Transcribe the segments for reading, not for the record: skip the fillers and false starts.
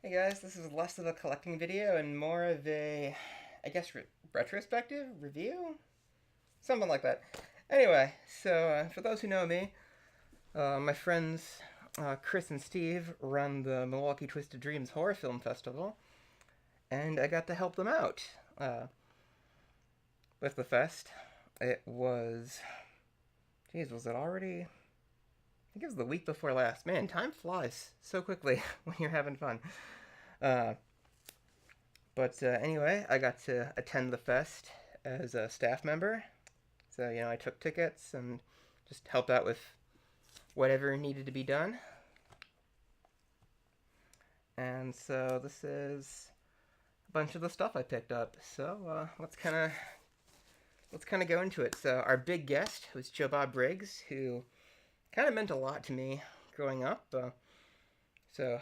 Hey guys, this is less of a collecting video and more of a, I guess, retrospective review? Something like that. Anyway, for those who know me, my friends Chris and Steve run the Milwaukee Twisted Dreams Horror Film Festival, and I got to help them out uh, with the fest. It was, geez, was it already? I think it was the week before last. Man, time flies so quickly when you're having fun. Uh, but anyway, I got to attend the fest as a staff member. So, I took tickets and just helped out with whatever needed to be done. And so this is a bunch of the stuff I picked up. So let's kind of go into it. So our big guest was Joe Bob Briggs, who kind of meant a lot to me growing up. So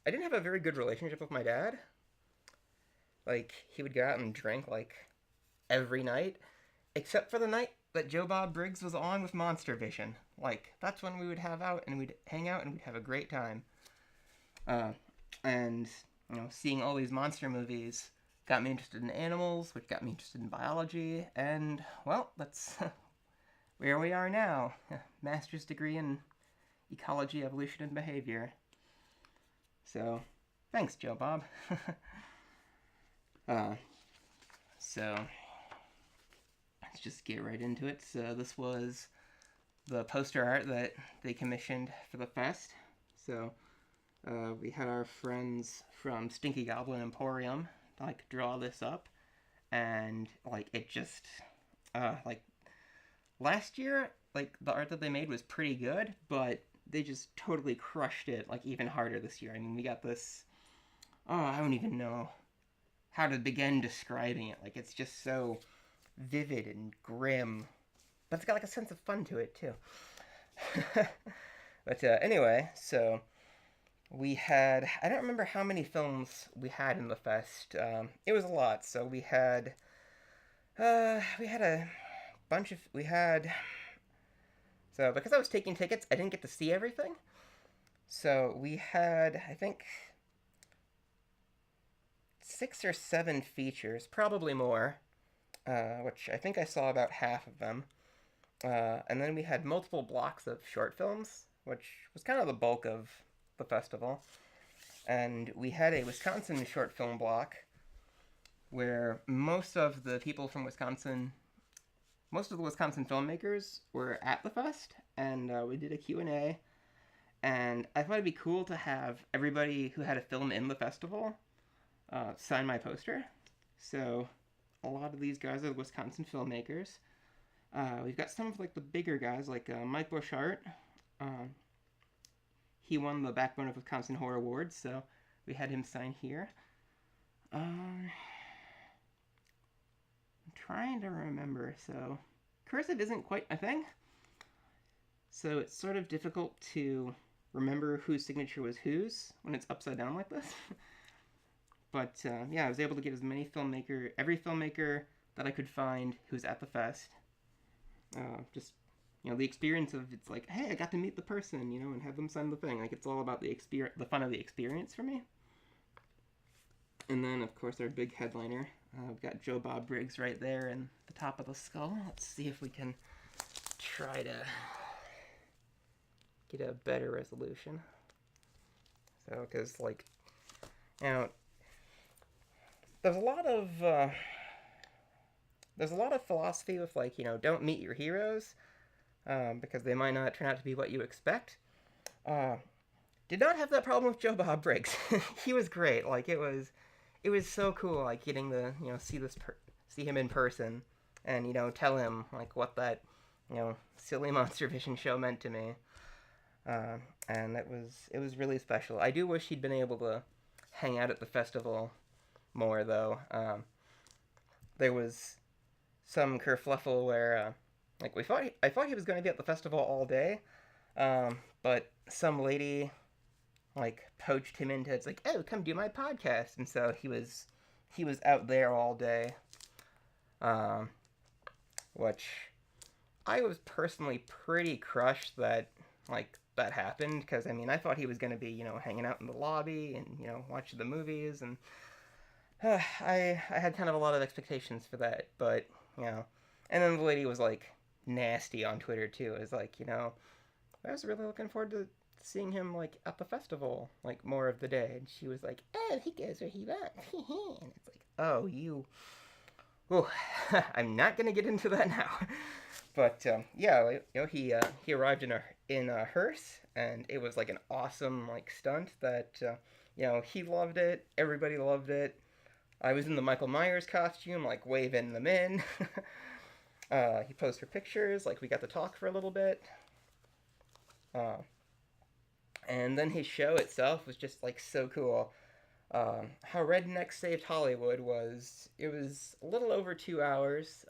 I didn't have a very good relationship with my dad. Like, he would go out and drink like every night, except for the night that Joe Bob Briggs was on with Monster Vision. Like, that's when we would have out and we'd hang out and we'd have a great time. And seeing all these monster movies got me interested in animals, which got me interested in biology, and well, that's where we are now. Master's degree in ecology, evolution, and behavior. So, thanks, Joe Bob. So let's just get right into it. So this was the poster art that they commissioned for the fest. So we had our friends from Stinky Goblin Emporium draw this up, and it just last year the art that they made was pretty good, but they just totally crushed it even harder this year. I mean, we got this. Oh, I don't even know how to begin describing it. It's just so vivid and grim, but it's got a sense of fun to it too. But anyway, so we had, I don't remember how many films we had in the fest. It was a lot. So we had a bunch of, so because I was taking tickets, I didn't get to see everything. So we had, I think, 6 or 7 features, probably more, which I think I saw about half of them. And then we had multiple blocks of short films, which was kind of the bulk of the festival. And we had a Wisconsin short film block where most of the people from Wisconsin, most of the Wisconsin filmmakers were at the fest, and we did a Q&A. And I thought it'd be cool to have everybody who had a film in the festival sign my poster. So a lot of these guys are Wisconsin filmmakers. We've got some of the bigger guys like Mike Boshart. He won the Backbone of Wisconsin Horror Award, so we had him sign here. I'm trying to remember. So cursive isn't quite a thing, so it's sort of difficult to remember whose signature was whose when it's upside down like this. But yeah, I was able to get every filmmaker that I could find who's at the fest. Just the experience of, it's hey, I got to meet the person, and have them sign the thing. It's all about the fun of the experience for me. And then of course our big headliner, we've got Joe Bob Briggs right there in the top of the skull. Let's see if we can try to get a better resolution. So, because there's a lot of philosophy with don't meet your heroes, because they might not turn out to be what you expect. Did not have that problem with Joe Bob Briggs. He was great. It was so cool getting to see him in person, and tell him what that silly Monster Vision show meant to me. And it was really special. I do wish he'd been able to hang out at the festival more, though. There was some kerfluffle where I thought he was going to be at the festival all day, but some lady poached him into, it's oh, come do my podcast, and so he was out there all day, which I was personally pretty crushed that that happened, because I mean, I thought he was going to be, hanging out in the lobby and, watching the movies, and I had kind of a lot of expectations for that, but, and then the lady was like nasty on Twitter too. It was like, I was really looking forward to seeing him like at the festival, like more of the day, and she was like, "Oh, he goes where he wants," and it's like, "Oh, you." Oh, I'm not gonna get into that now, but yeah, he arrived in a hearse, and it was like an awesome like stunt that he loved it, everybody loved it. I was in the Michael Myers costume, like waving them in. He posed for pictures, like we got to talk for a little bit. And then his show itself was just like so cool. How Rednecks Saved Hollywood it was a little over 2 hours.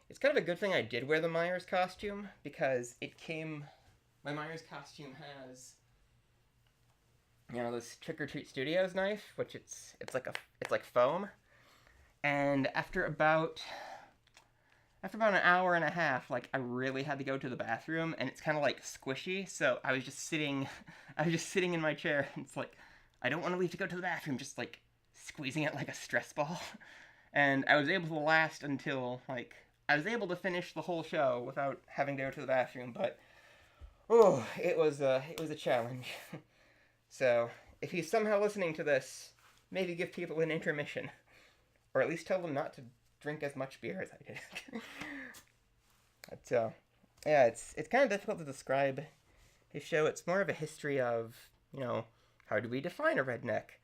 It's kind of a good thing I did wear the Myers costume, because my Myers costume has, this Trick or Treat Studios knife, which it's like foam, and after about an hour and a half, like, I really had to go to the bathroom, and it's kind of like squishy, so I was just sitting in my chair, and it's like, I don't want to leave to go to the bathroom, just like squeezing it like a stress ball. And I was able to last until, like, I was able to finish the whole show without having to go to the bathroom, but it was a challenge. So if he's somehow listening to this, maybe give people an intermission, or at least tell them not to drink as much beer as I did. But yeah, it's kind of difficult to describe his show. It's more of a history of, how do we define a redneck?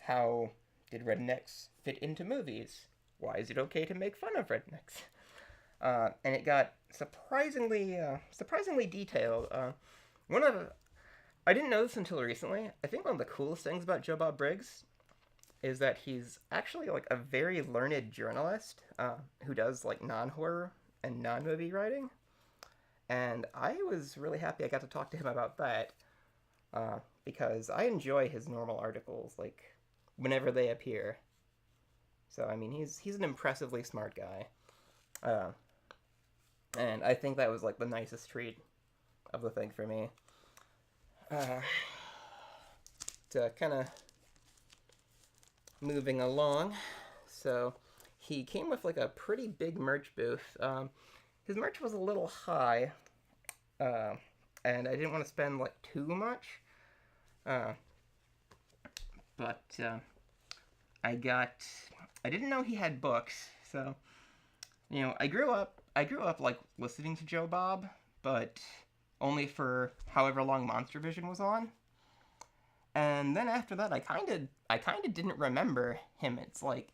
How did rednecks fit into movies? Why is it okay to make fun of rednecks? And it got surprisingly detailed. I didn't know this until recently. I think one of the coolest things about Joe Bob Briggs is that he's actually like a very learned journalist who does like non-horror and non-movie writing. And I was really happy I got to talk to him about that, because I enjoy his normal articles, like, whenever they appear. So, I mean, he's an impressively smart guy. And I think that was, like, the nicest treat of the thing for me. To kind of moving along, so he came with, like, a pretty big merch booth. His merch was a little high, and I didn't want to spend, like, too much. But I didn't know he had books, so, I grew up, like, listening to Joe Bob, but only for however long Monster Vision was on. And then after that, I kind of didn't remember him. It's like,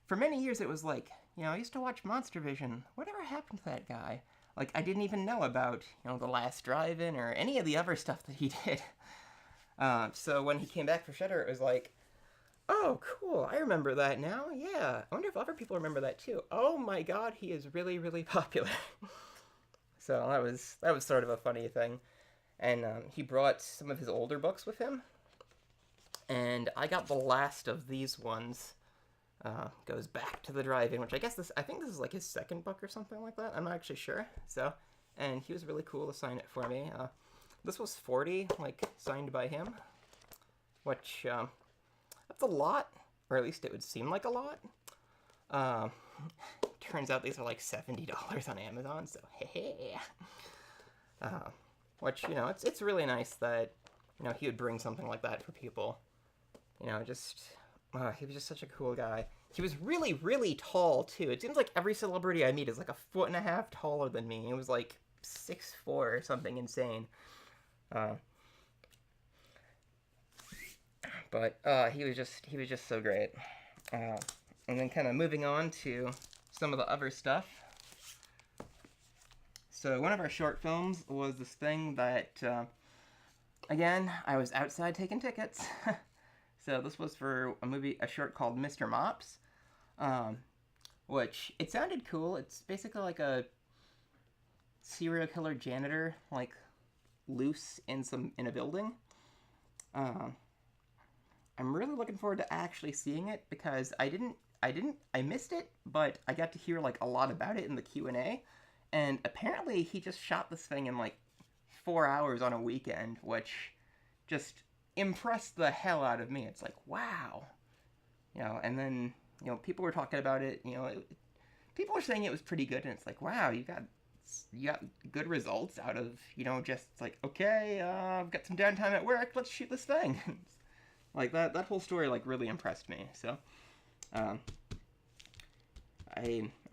for many years it was like, I used to watch Monster Vision. Whatever happened to that guy? Like, I didn't even know about, The Last Drive-In or any of the other stuff that he did. So when he came back for Shudder, it was like, oh, cool, I remember that now, yeah. I wonder if other people remember that too. Oh my god, he is really, really popular. So that was sort of a funny thing. And he brought some of his older books with him. And I got the last of these ones. Goes back to the drive-in, which I think this is like his second book or something like that. I'm not actually sure. So, and he was really cool to sign it for me. This was $40, like, signed by him, which, that's a lot, or at least it would seem like a lot. Turns out these are like $70 on Amazon, so hey. Which, it's really nice that, he would bring something like that for people. He was just such a cool guy. He was really, really tall, too. It seems like every celebrity I meet is like 1.5 feet taller than me. He was like 6'4" or something insane. But he was just so great. And then kind of moving on to some of the other stuff. So one of our short films was this thing that, again, I was outside taking tickets. So this was for a short called Mr. Mops, which, it sounded cool. It's basically like a serial killer janitor, like, loose in a building. I'm really looking forward to actually seeing it, because I missed it, but I got to hear, like, a lot about it in the Q&A, and apparently he just shot this thing in, like, 4 hours on a weekend, which just impressed the hell out of me. It's like, wow. And then, people were talking about it, people were saying it was pretty good, and it's like, wow, you got good results out of, just like, okay, I've got some downtime at work, let's shoot this thing. Like, that whole story, like, really impressed me, so, I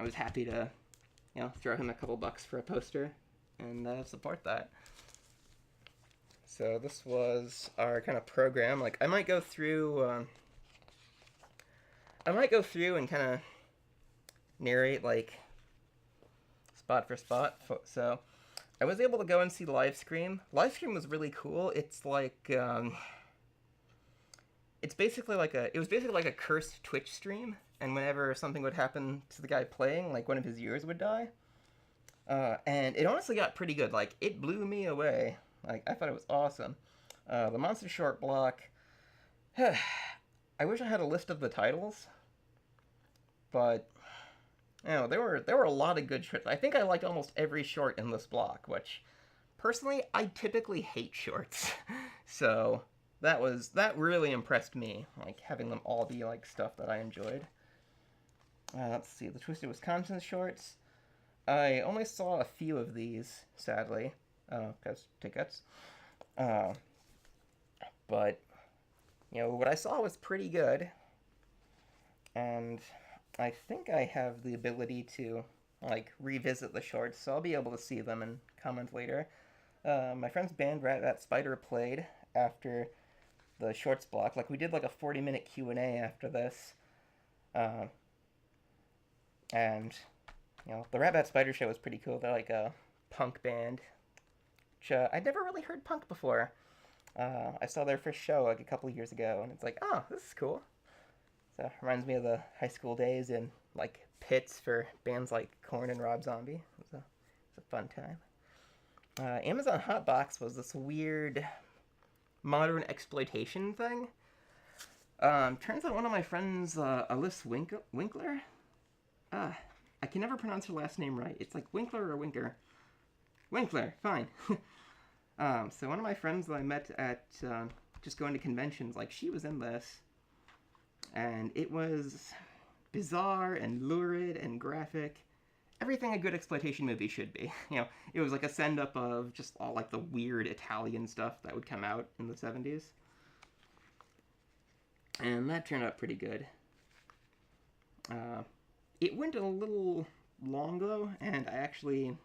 was happy to, throw him a couple bucks for a poster, and support that. So this was our kind of program. Like, I might go through and kind of narrate, like, spot for spot. So I was able to go and see Livestream. Livestream was really cool. It's like, it was basically like a cursed Twitch stream, and whenever something would happen to the guy playing, like one of his viewers would die. And it honestly got pretty good. Like, it blew me away. Like, I thought it was awesome. The Monster Short block, I wish I had a list of the titles, but, there were a lot of good shorts. I think I liked almost every short in this block, which, personally, I typically hate shorts. So, that really impressed me, like, having them all be, like, stuff that I enjoyed. Let's see, the Twisted Wisconsin shorts. I only saw a few of these, sadly, because tickets. But, what I saw was pretty good, and I think I have the ability to, like, revisit the shorts, so I'll be able to see them and comment later. My friend's band, Rat Spider, played after the shorts block. Like, we did, like, a 40-minute Q&A after this. And, the Rat Spider show was pretty cool. They're, like, a punk band, which, I'd never really heard punk before. I saw their first show, like, a couple of years ago, and it's like, oh, this is cool. So, it reminds me of the high school days in, like, pits for bands like Korn and Rob Zombie. It was a fun time. Amazon Hotbox was this weird modern exploitation thing. Turns out one of my friends, Alyssa Winkler, I can never pronounce her last name right. It's like Winkler or Winker. Winkler, fine. So one of my friends that I met at just going to conventions, like, she was in this, and it was bizarre and lurid and graphic. Everything a good exploitation movie should be. It was like a send-up of just all, like, the weird Italian stuff that would come out in the 70s. And that turned out pretty good. It went a little long, though, and I actually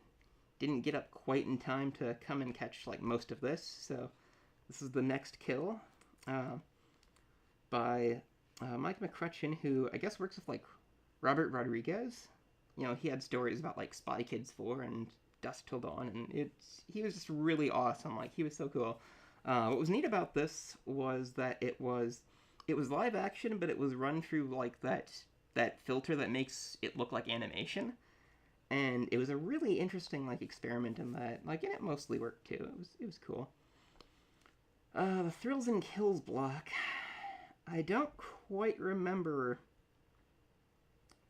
didn't get up quite in time to come and catch, like, most of this. So this is The Next Kill, by Mike McCrutcheon, who I guess works with, like, Robert Rodriguez. He had stories about, like, Spy Kids 4 and Dusk Till Dawn, and he was just really awesome. Like, he was so cool. What was neat about this was that it was live action, but it was run through, like, that filter that makes it look like animation. And it was a really interesting, like, experiment in that. Like, and it mostly worked, too. It was cool. The Thrills and Kills block. I don't quite remember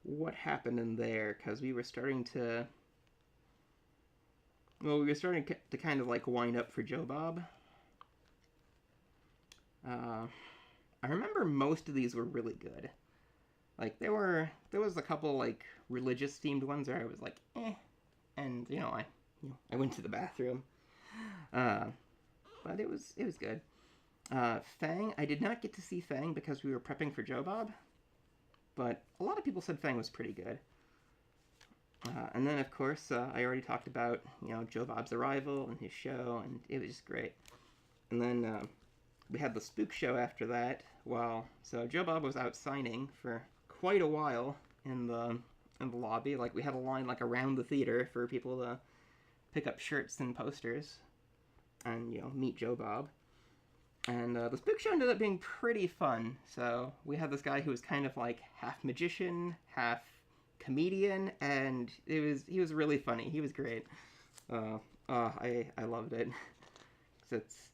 what happened in there, because we were starting to kind of, like, wind up for Joe Bob. I remember most of these were really good. Like, there was a couple, like, religious themed ones where I was like, eh, and I went to the bathroom, but it was good. Fang, I did not get to see Fang because we were prepping for Joe Bob, but a lot of people said Fang was pretty good. And then, of course, I already talked about, Joe Bob's arrival and his show, and it was just great. And then we had the Spook Show after that. So Joe Bob was out signing for quite a while in the lobby. Like, we had a line, like, around the theater for people to pick up shirts and posters and, meet Joe Bob. And the Spook Show ended up being pretty fun. So we had this guy who was kind of, like, half magician, half comedian, and he was really funny. He was great. I loved it. Because,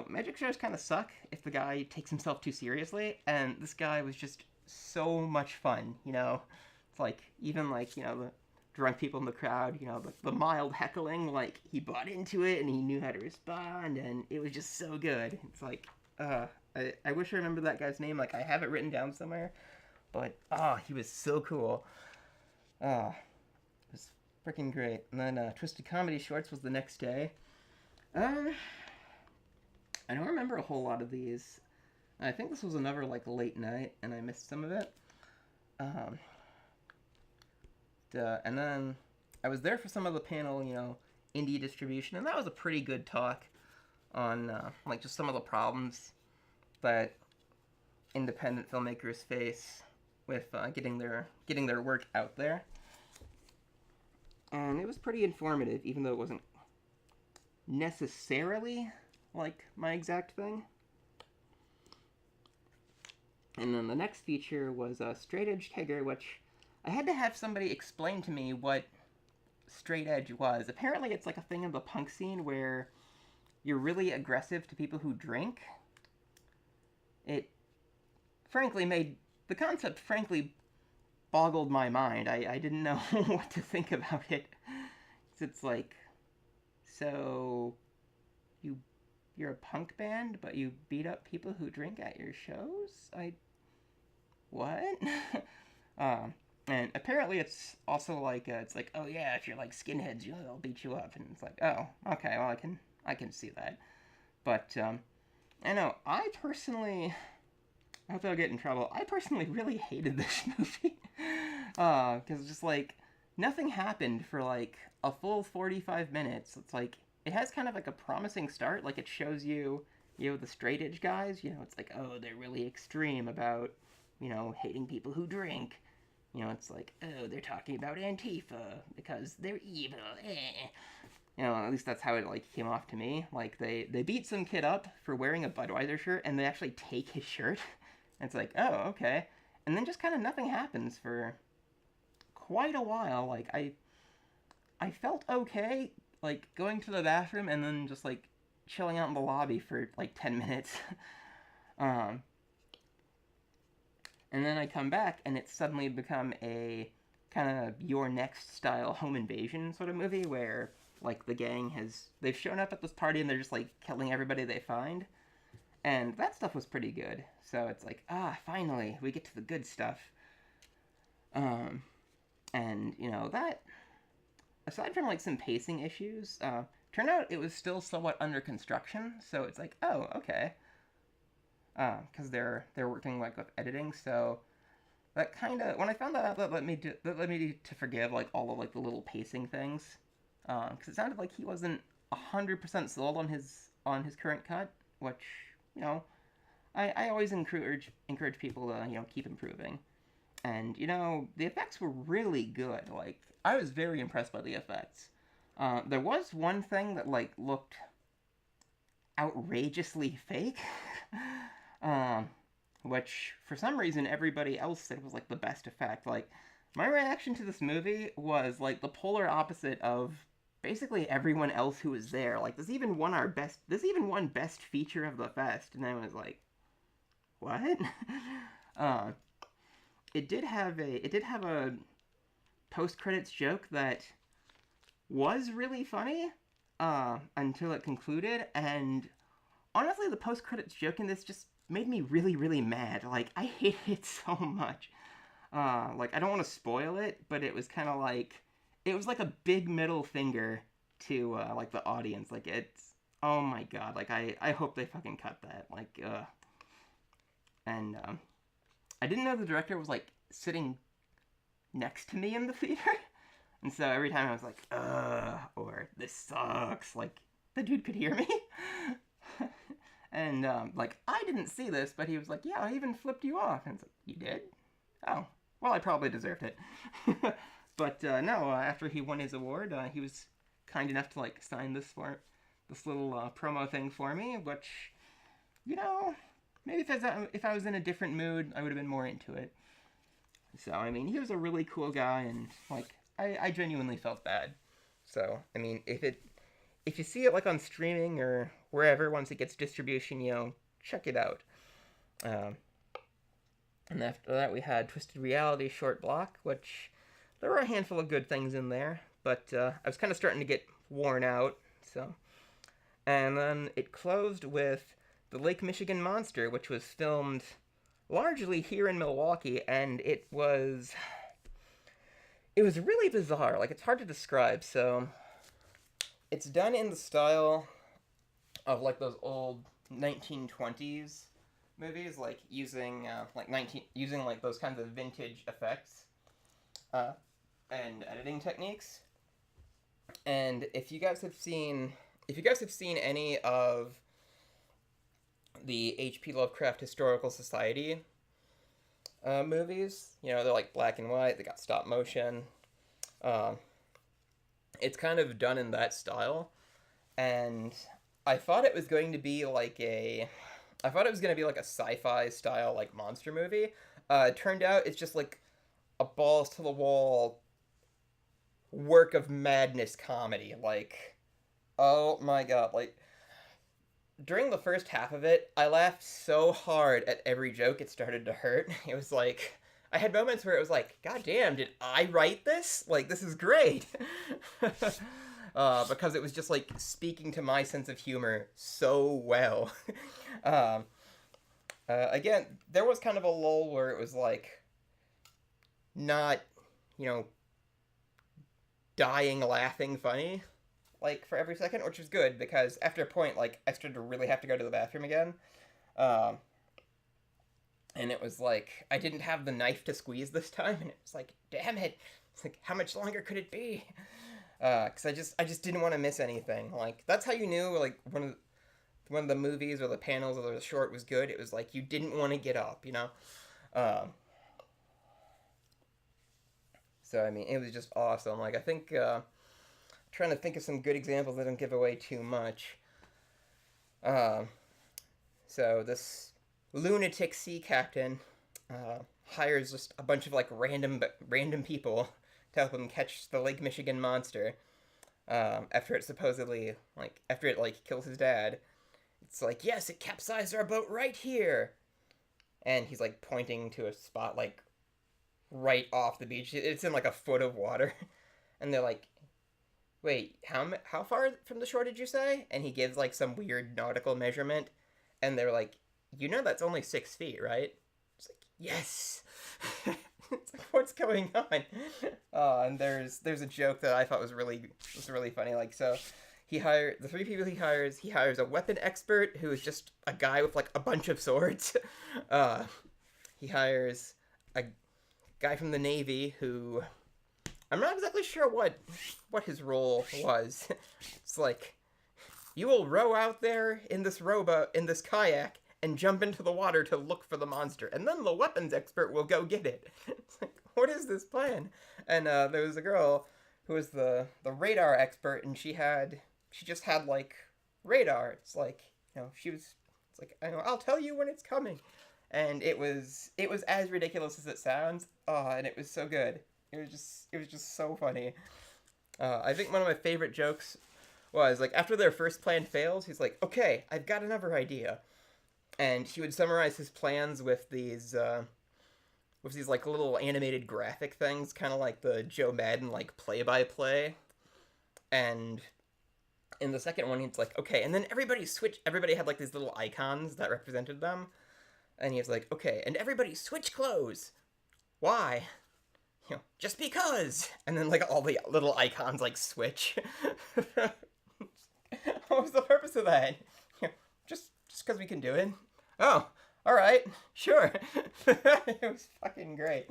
magic shows kind of suck if the guy takes himself too seriously, and this guy was just so much fun, It's like, even, like, the drunk people in the crowd, you know, the mild heckling, like, he bought into it and he knew how to respond, and it was just so good. It's like, I wish I remembered that guy's name. Like, I have it written down somewhere, but, he was so cool. It was freaking great. And then, Twisted Comedy Shorts was the next day. I don't remember a whole lot of these. I think this was another, like, late night, and I missed some of it. And then I was there for some of the panel, you know, indie distribution, and that was a pretty good talk on, like, just some of the problems that independent filmmakers face with getting their work out there. And it was pretty informative, even though it wasn't necessarily, like, my exact thing. And then the next feature was Straight Edge Kegger, which I had to have somebody explain to me what straight edge was. Apparently it's like a thing in the punk scene where you're really aggressive to people who drink. It the concept frankly boggled my mind. I didn't know what to think about it. It's like, so you're a punk band, but you beat up people who drink at your shows? What? And apparently it's also like, it's like, oh yeah, if you're like skinheads, they'll beat you up. And it's like, oh, okay, well, I can see that. But, I know, I hope I'll get in trouble. I personally really hated this movie. Because just like, nothing happened for like a full 45 minutes. It's like, it has kind of like a promising start. Like, it shows you the straight edge guys, it's like, oh, they're really extreme about, hating people who drink. It's like, oh, they're talking about Antifa because they're evil. At least that's how it, like, came off to me. Like, they beat some kid up for wearing a Budweiser shirt, and they actually take his shirt. And it's like, oh, okay. And then just kind of nothing happens for quite a while. Like, I felt okay, like, going to the bathroom and then just, like, chilling out in the lobby for, like, 10 minutes. And then I come back, and it's suddenly become a kind of Your Next style home invasion sort of movie where, like, the gang they've shown up at this party and they're just, like, killing everybody they find. And that stuff was pretty good. So it's like, finally, we get to the good stuff. And, that, aside from, like, some pacing issues, turned out it was still somewhat under construction. So it's like, oh, okay. Because they're working, like, with editing, so that kind of, when I found that out, that led me to forgive, like, all of, like, the little pacing things, because it sounded like he wasn't 100% sold on his current cut, which, I always encourage people to, keep improving, and, the effects were really good. Like, I was very impressed by the effects. There was one thing that, like, looked outrageously fake, which, for some reason, everybody else said was, like, the best effect. Like, my reaction to this movie was, like, the polar opposite of basically everyone else who was there. Like, this even won best feature of the fest, and I was like, what? It did have a post-credits joke that was really funny, until it concluded, and honestly, the post-credits joke in this just made me really, really mad. Like, I hated it so much. Like, I don't want to spoil it, but it was kind of like, it was like a big middle finger to, like, the audience. Like, it's, oh my god, like, I hope they fucking cut that. Like, and, I didn't know the director was, like, sitting next to me in the theater. And so every time I was like, or this sucks, like, the dude could hear me. And, like, I didn't see this, but he was like, yeah, I even flipped you off. And it's like, you did? Oh, well, I probably deserved it. But, no, after he won his award, he was kind enough to, like, sign this little, promo thing for me, which, maybe if I was in a different mood, I would have been more into it. So, I mean, he was a really cool guy, and, like, I genuinely felt bad. So, I mean, if you see it, like, on streaming or wherever, once it gets distribution, check it out. And after that, we had Twisted Reality Short Block, which there were a handful of good things in there, but I was kind of starting to get worn out. So, and then it closed with the Lake Michigan Monster, which was filmed largely here in Milwaukee, and it was really bizarre. Like, it's hard to describe. So it's done in the style of like those old 1920s movies, like using like those kinds of vintage effects uh, and editing techniques. And if you guys have seen any of the H.P. Lovecraft Historical Society movies, they're like black and white. They got stop motion. Um, it's kind of done in that style, and I thought it was going to be like a sci-fi style like monster movie. It turned out it's just like a balls to the wall work of madness comedy. Like, oh my god! Like, during the first half of it, I laughed so hard at every joke it started to hurt. It was like I had moments where it was like, God damn, did I write this? Like, this is great. Because it was just like speaking to my sense of humor so well. um, Again, there was kind of a lull where it was like not, you know, dying laughing funny like for every second, which was good because after a point, like I started to really have to go to the bathroom again. Um, and it was like I didn't have the knife to squeeze this time, and it was like, damn it! It's like, how much longer could it be? Because I just didn't want to miss anything. Like that's how you knew like one of the movies or the panels or the short was good. It was like you didn't want to get up, you know. Um, so I mean, it was just awesome. Like I think trying to think of some good examples that don't give away too much. Um, so this lunatic sea captain hires just a bunch of like random people to help him catch the Lake Michigan monster. After it supposedly after it like kills his dad, it's like, yes, it capsized our boat right here, and he's like pointing to a spot like right off the beach. It's in like a foot of water, and they're like, wait, how far from the shore did you say? And he gives like some weird nautical measurement, and they're like, that's only 6 feet, right? It's like, yes. It's like, what's going on? And there's a joke that I thought was really funny. Like, so the 3 people he hires a weapon expert who is just a guy with like a bunch of swords. He hires a guy from the Navy who I'm not exactly sure what his role was. It's like, you will row out there in this rowboat, in this kayak, and jump into the water to look for the monster, and then the weapons expert will go get it. It's like, what is this plan? And there was a girl who was the radar expert, and she just had like radar. It's like, it's like, I'll tell you when it's coming, and it was as ridiculous as it sounds. And it was so good. It was just so funny. I think one of my favorite jokes was like after their first plan fails, he's like, okay, I've got another idea. And he would summarize his plans with these like little animated graphic things, kind of like the Joe Madden like play-by-play. And in the second one, he's like, okay, and then everybody had like these little icons that represented them. And he was like, okay, and everybody switch clothes. Why? Just because. And then like all the little icons like switch. What was the purpose of that? Just because we can do it. Oh, all right, sure. It was fucking great.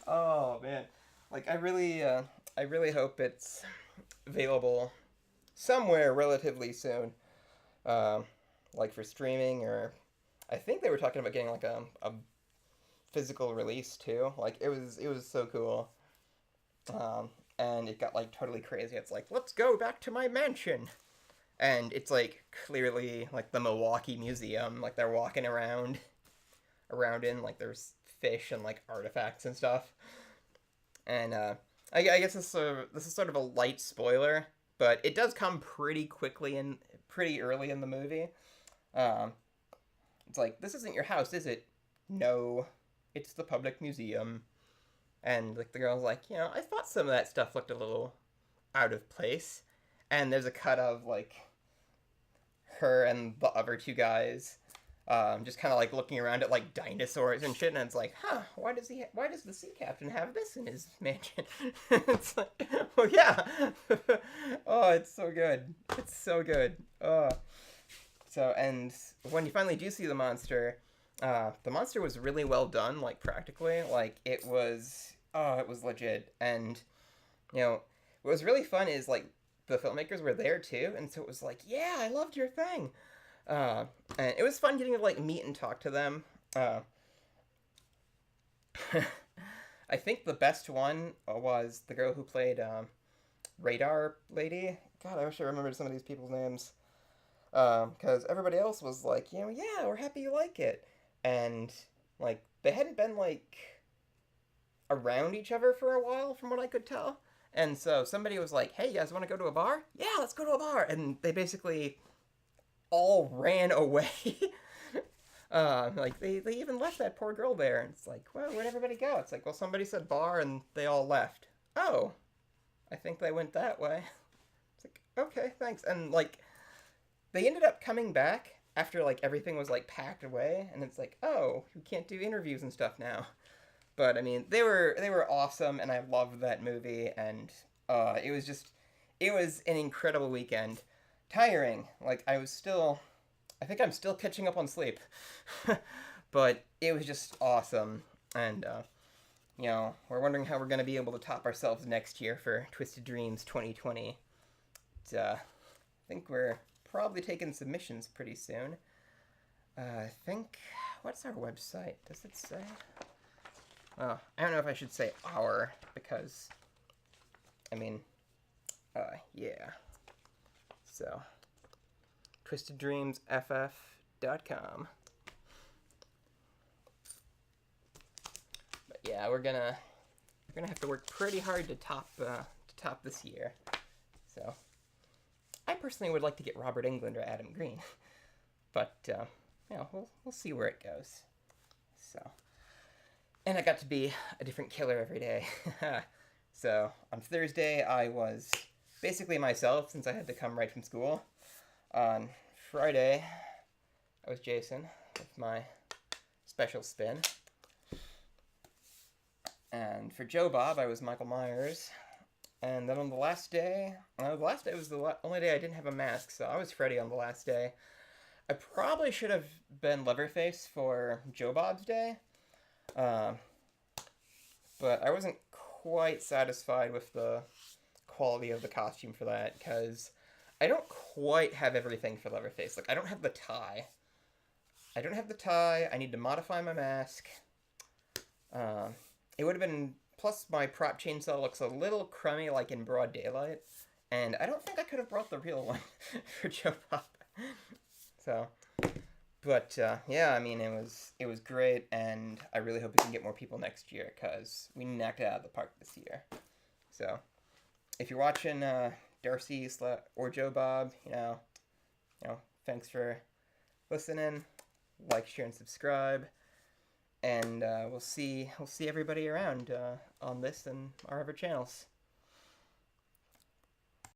Oh man, like I really hope it's available somewhere relatively soon, like for streaming, or I think they were talking about getting like a physical release too. Like it was so cool. And it got like totally crazy. It's like, let's go back to my mansion. And it's like clearly like the Milwaukee Museum, like they're walking around in like there's fish and like artifacts and stuff. And I guess this is sort of a light spoiler, but it does come pretty early in the movie. It's like, this isn't your house, is it? No, it's the public museum. And like the girl's like, I thought some of that stuff looked a little out of place. And there's a cut of like her and the other two guys, just kind of like looking around at like dinosaurs and shit, and it's like, why does the sea captain have this in his mansion? It's like, well, yeah. Oh, it's so good. It's so good. So, and when you finally do see the monster was really well done, like practically, like it was legit. And what was really fun is like the filmmakers were there too, and so it was like, yeah, I loved your thing. And it was fun getting to like meet and talk to them. I think the best one was the girl who played Radar Lady. God, I wish I remembered some of these people's names. Because everybody else was like, yeah, we're happy you like it. And like they hadn't been like around each other for a while, from what I could tell. And so somebody was like, hey, you guys want to go to a bar? Yeah, let's go to a bar. And they basically all ran away. Like they even left that poor girl there. And it's like, well, where'd everybody go? It's like, well, somebody said bar and they all left. Oh, I think they went that way. It's like, okay, thanks. And like they ended up coming back after like everything was like packed away. And it's like, oh, we can't do interviews and stuff now. But I mean, they were awesome, and I loved that movie, and it was an incredible weekend. Tiring, like I think I'm still catching up on sleep, but it was just awesome, and we're wondering how we're gonna be able to top ourselves next year for Twisted Dreams 2020. I think we're probably taking submissions pretty soon. I think, what's our website? Does it say? Well, I don't know if I should say our, because, I mean, yeah. So, twisteddreamsff.com. But yeah, we're gonna have to work pretty hard to top this year. So, I personally would like to get Robert Englund or Adam Green, but we'll see where it goes. So. And I got to be a different killer every day. So, on Thursday, I was basically myself since I had to come right from school. On Friday, I was Jason with my special spin. And for Joe Bob, I was Michael Myers. And then on the last day was the only day I didn't have a mask, so I was Freddy on the last day. I probably should have been Leatherface for Joe Bob's day. But I wasn't quite satisfied with the quality of the costume for that, because I don't quite have everything for Leatherface. Like, I don't have the tie. I need to modify my mask. It would have been... Plus, my prop chainsaw looks a little crummy, like in broad daylight. And I don't think I could have brought the real one for Joe Bob. So... But, yeah, I mean, it was great, and I really hope we can get more people next year, because we knocked it out of the park this year. So, if you're watching Darcy or Joe Bob, thanks for listening. Like, share, and subscribe. And we'll see everybody around on this and our other channels.